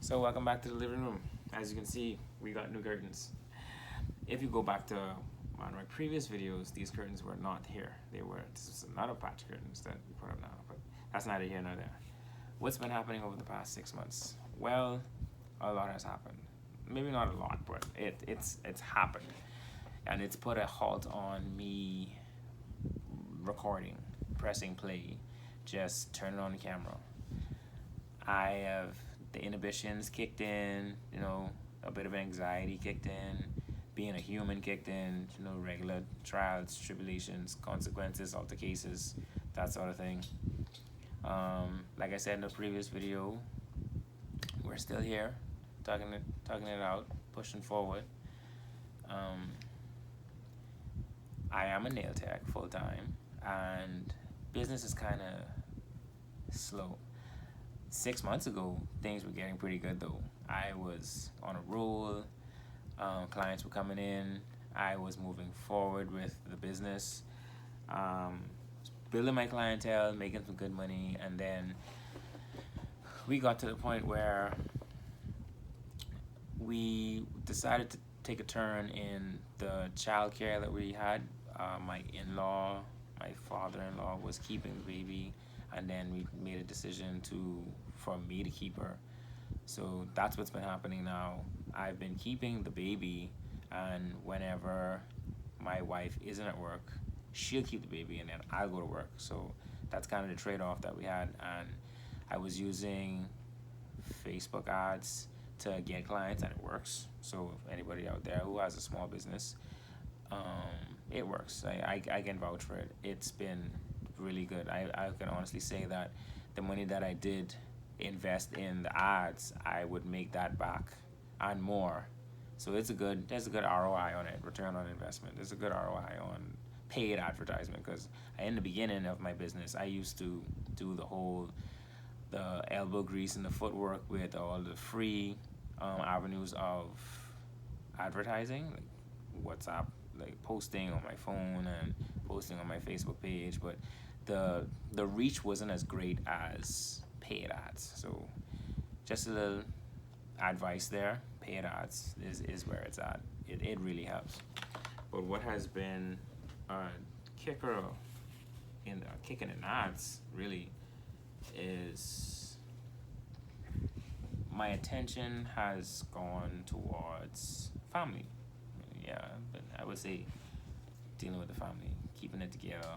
So welcome back to the living room. As you can see, we got new curtains. If you go back to one of my previous videos, these curtains were not here. This is another patch curtains that we put up now, but that's neither here nor there. What's been happening over the past 6 months? Well, a lot has happened. Maybe not a lot, but it's happened. And it's put a halt on me recording, pressing play, just turning on the camera. I have the inhibitions kicked in, a bit of anxiety kicked in, being a human kicked in, regular trials, tribulations, consequences, cases, that sort of thing. Like I said in the previous video, we're still here, talking it out, pushing forward. I am a nail tech full time, and business is kind of slow. 6 months ago, things were getting pretty good though. I was on a roll, clients were coming in, I was moving forward with the business, building my clientele, making some good money, and then we got to the point where we decided to take a turn in the childcare that we had. My in-law, my father-in-law was keeping the baby, and then we made a decision for me to keep her. So that's what's been happening now. I've been keeping the baby, and whenever my wife isn't at work, she'll keep the baby, and then I'll go to work. So that's kind of the trade-off that we had. And I was using Facebook ads to get clients, and it works. So if anybody out there who has a small business, it works. I can vouch for it. It's been really good. I can honestly say that the money that I did invest in the ads, I would make that back and more. So there's a good ROI on it, return on investment. There's a good ROI on paid advertisement, because in the beginning of my business, I used to do the elbow grease and the footwork with all the free avenues of advertising, like WhatsApp, like posting on my phone and posting on my Facebook page, but the reach wasn't as great as paid ads. So just a little advice there, paid ads is where it's at. It really helps. But what has been a kicker kicking in ads really is my attention has gone towards family. Yeah, but I would say dealing with the family, keeping it together.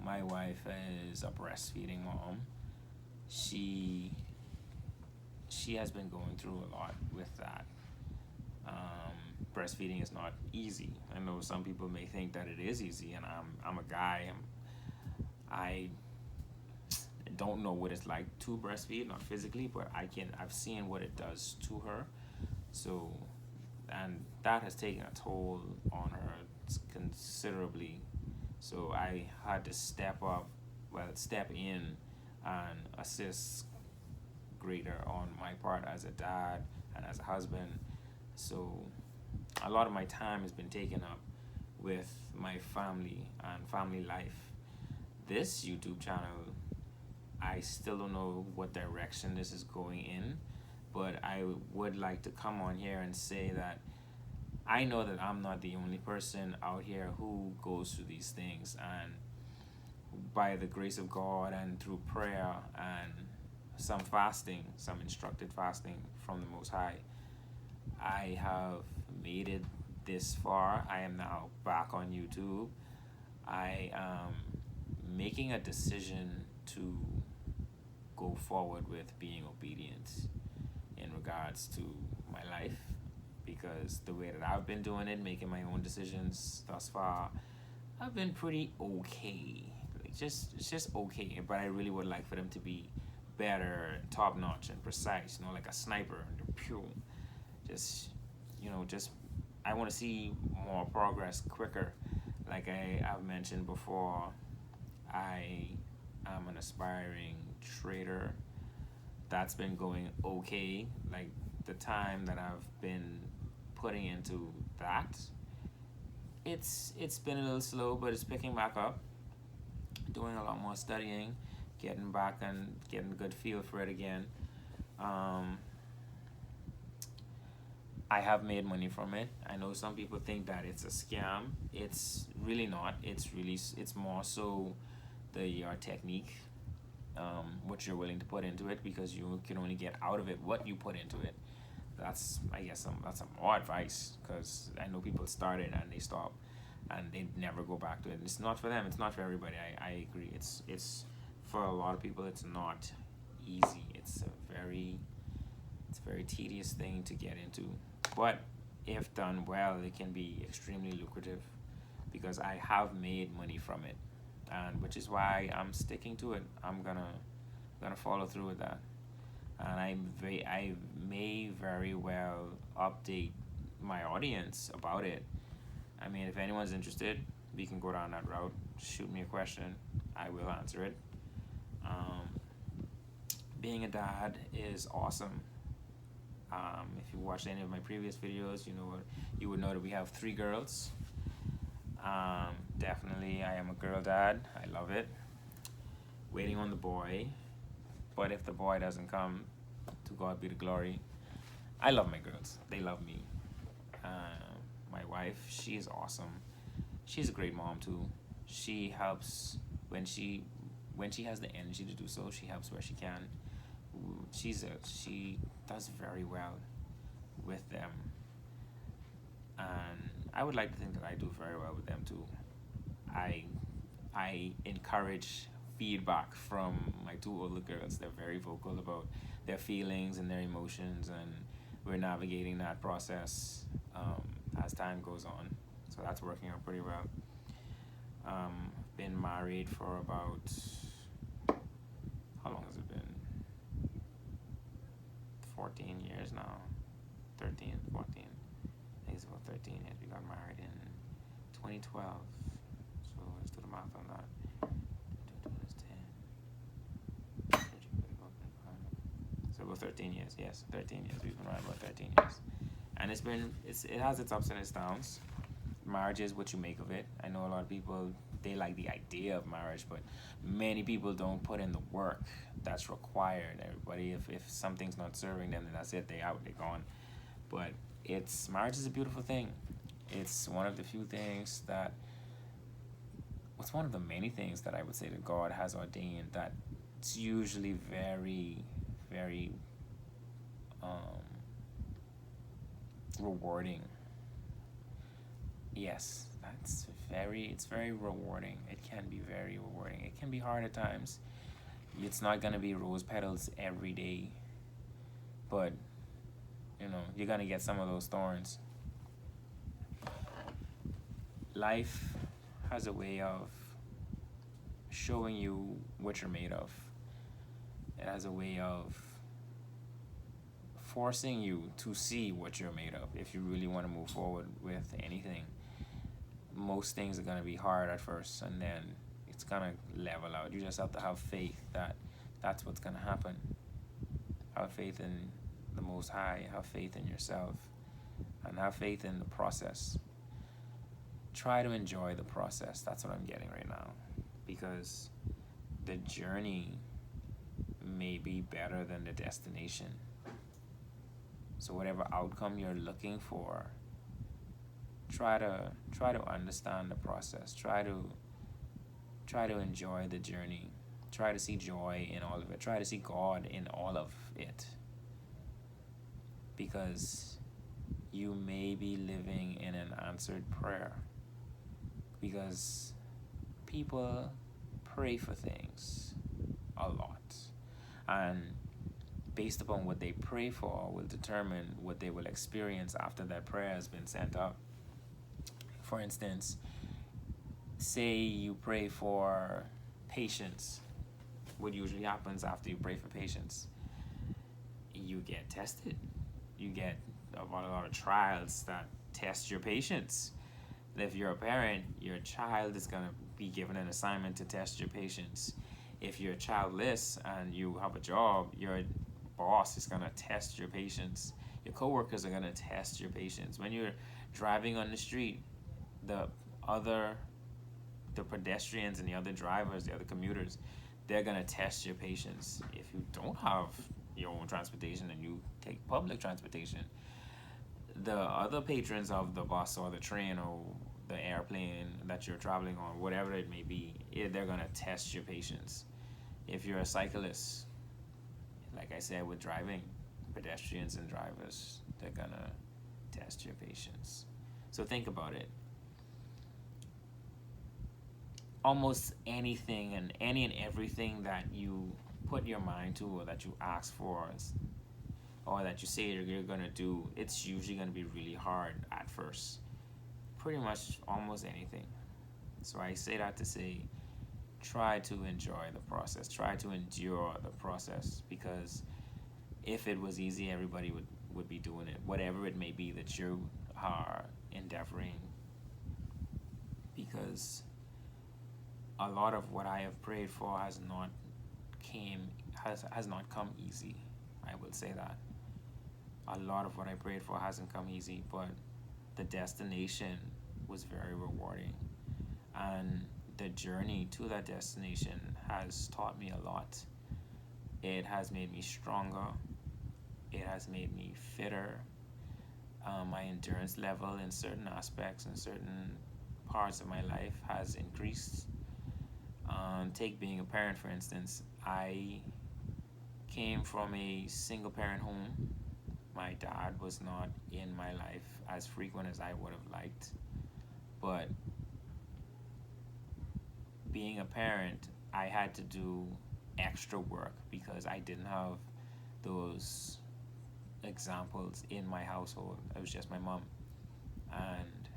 My wife is a breastfeeding mom. She has been going through a lot with that. Breastfeeding is not easy. I know some people may think that it is easy, and I'm a guy. I don't know what it's like to breastfeed, not physically, but I've seen what it does to her. So, and that has taken a toll on her considerably. So I had to step in and assist greater on my part as a dad and as a husband. So a lot of my time has been taken up with my family and family life. This YouTube channel, I still don't know what direction this is going in, but I would like to come on here and say that I know that I'm not the only person out here who goes through these things, and by the grace of God and through prayer and some fasting, some instructed fasting from the Most High, I have made it this far. I am now back on YouTube. I am making a decision to go forward with being obedient in regards to my life, because the way that I've been doing it, making my own decisions thus far, I've been pretty okay. It's just okay, but I really would like for them to be better, top notch, and precise. Like a sniper, pew. Just I want to see more progress quicker. Like I've mentioned before, I am an aspiring trader. That's been going okay. Like the time that I've been putting into that, it's been a little slow, but it's picking back up. Doing a lot more studying, getting back and getting a good feel for it again. Um, I have made money from it. I know some people think that it's a scam. It's really not. It's more so your technique, what you're willing to put into it, because you can only get out of it what you put into it. That's, I guess, that's some more advice, because I know people started and they stop and they never go back to it. It's not for them. It's not for everybody. I agree. It's for a lot of people. It's not easy. It's a very tedious thing to get into, but if done well, it can be extremely lucrative, because I have made money from it, and which is why I'm sticking to it. I'm gonna follow through with that, and I may very well update my audience about it. I mean, if anyone's interested, we can go down that route. Shoot me a question, I will answer it. Um, Being a dad is awesome. If you watched any of my previous videos, you would know that we have 3 girls. Definitely, I am a girl dad. I love it. Waiting on the boy, but if the boy doesn't come, to God be the glory. I love my girls. They love me. My wife, she is awesome. She's a great mom too. She helps when she has the energy to do so. She helps where she can. She does very well with them, and I would like to think that I do very well with them too. I I encourage feedback from my 2 older girls. They're very vocal about their feelings and their emotions, and we're navigating that process as time goes on. So that's working out pretty well. Been married for about, how long has it been? 14 years now. 13, 14. I think it's about 13 years. We got married in 2012. So let's do the math on that. So about 13 years. Yes, 13 years. We've been married about 13 years. And it has its ups and its downs. Marriage is what you make of it. I know a lot of people, they like the idea of marriage, but many people don't put in the work that's required. Everybody, if something's not serving them, then that's it. They out. They gone. But marriage is a beautiful thing. It's one of the few things that. It's one of the many things that I would say that God has ordained, that it's usually very, very rewarding. Yes, it's very rewarding. It can be very rewarding. It can be hard at times. It's not gonna be rose petals every day, but you're gonna get some of those thorns. Life has a way of showing you what you're made of. It has a way of forcing you to see what you're made of if you really want to move forward with anything. Most things are going to be hard at first, and then it's going to level out. You just have to have faith that that's what's going to happen. Have faith in the Most High, have faith in yourself, and have faith in the process. Try to enjoy the process. That's what I'm getting right now, because the journey may be better than the destination. So whatever outcome you're looking for, try to understand the process. Try to enjoy the journey. Try to see joy in all of it. Try to see God in all of it. Because you may be living in an answered prayer. Because people pray for things a lot. And based upon what they pray for will determine what they will experience after that prayer has been sent up. For instance, say you pray for patience. What usually happens after you pray for patience? You get tested. You get a lot of trials that test your patience. If you're a parent, your child is going to be given an assignment to test your patience. If you're childless and you have a job, your boss is going to test your patience. Your coworkers are going to test your patience. When you're driving on the street, the pedestrians and the other drivers, the other commuters, they're going to test your patience. If you don't have your own transportation and you take public transportation, the other patrons of the bus or the train or the airplane that you're traveling on, whatever it may be, they're gonna test your patience. If you're a cyclist, like I said with driving, pedestrians and drivers, they're gonna test your patience. So think about it. Almost anything and any and everything that you put your mind to or that you ask for or that you say you're gonna do, it's usually gonna be really hard at first. Pretty much almost anything. So I say that to say, try to enjoy the process. Try to endure the process, because if it was easy, everybody would be doing it. Whatever it may be that you are endeavoring, because a lot of what I have prayed for has not come easy. I will say that. A lot of what I prayed for hasn't come easy, but the destination was very rewarding. And the journey to that destination has taught me a lot. It has made me stronger. It has made me fitter. My endurance level in certain aspects and certain parts of my life has increased. Take being a parent, for instance. I came from a single parent home. My dad was not in my life as frequent as I would have liked. But being a parent, I had to do extra work because I didn't have those examples in my household. It was just my mom. And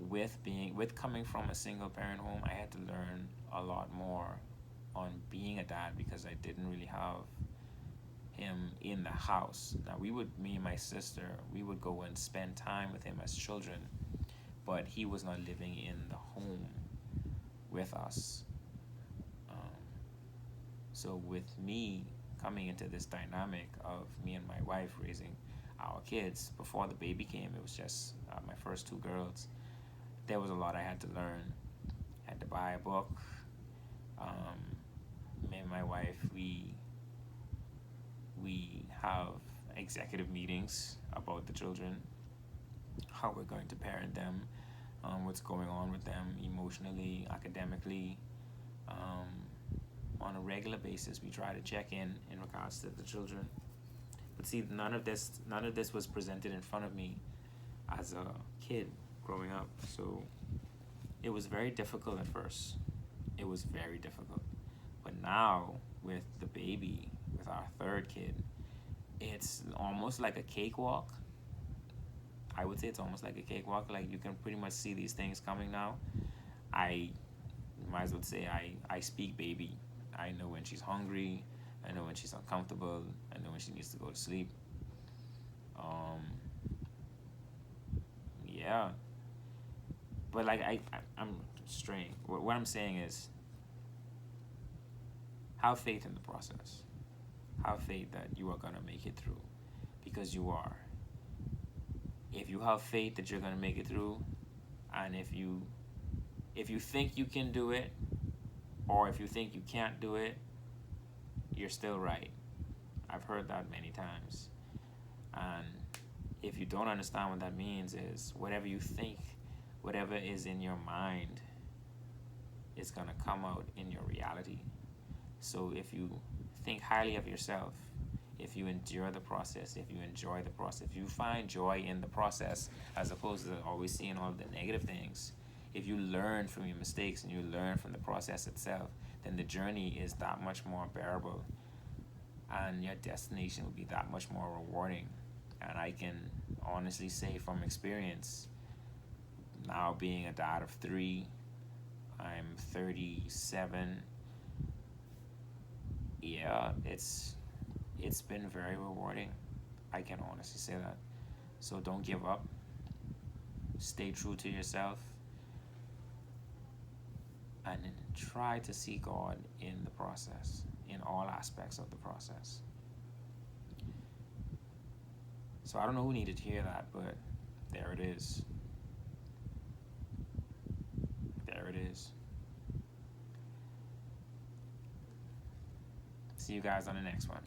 with coming from a single parent home, I had to learn a lot more on being a dad because I didn't really have him in the house. Now me and my sister, we would go and spend time with him as children, but he was not living in the home with us. So with me coming into this dynamic of me and my wife raising our kids, before the baby came, it was just my first two girls. There was a lot I had to learn. I had to buy a book. Me and my wife, we have executive meetings about the children, how we're going to parent them, what's going on with them emotionally, academically. On a regular basis, we try to check in regards to the children. But see, none of this was presented in front of me as a kid growing up. So it was very difficult at first. It was very difficult. But now with the baby, with our third kid, it's almost like a cakewalk. I would say it's almost like a cakewalk. Like, you can pretty much see these things coming now. I might as well say I speak baby. I know when she's hungry. I know when she's uncomfortable. I know when she needs to go to sleep. Yeah. But like I'm straying. What I'm saying is, have faith in the process. Have faith that you are gonna make it through, because you are. If you have faith that you're gonna make it through, and if you think you can do it, or if you think you can't do it, you're still right. I've heard that many times. And if you don't understand what that means, is whatever you think, whatever is in your mind, is gonna come out in your reality. So if you think highly of yourself, if you endure the process, if you enjoy the process, if you find joy in the process as opposed to always seeing all the negative things, if you learn from your mistakes and you learn from the process itself, then the journey is that much more bearable and your destination will be that much more rewarding. And I can honestly say from experience, now being a dad of 3, I'm 37. Yeah, it's been very rewarding. I can honestly say that. So don't give up. Stay true to yourself. And try to see God in the process, in all aspects of the process. So I don't know who needed to hear that, but there it is. There it is. See you guys on the next one.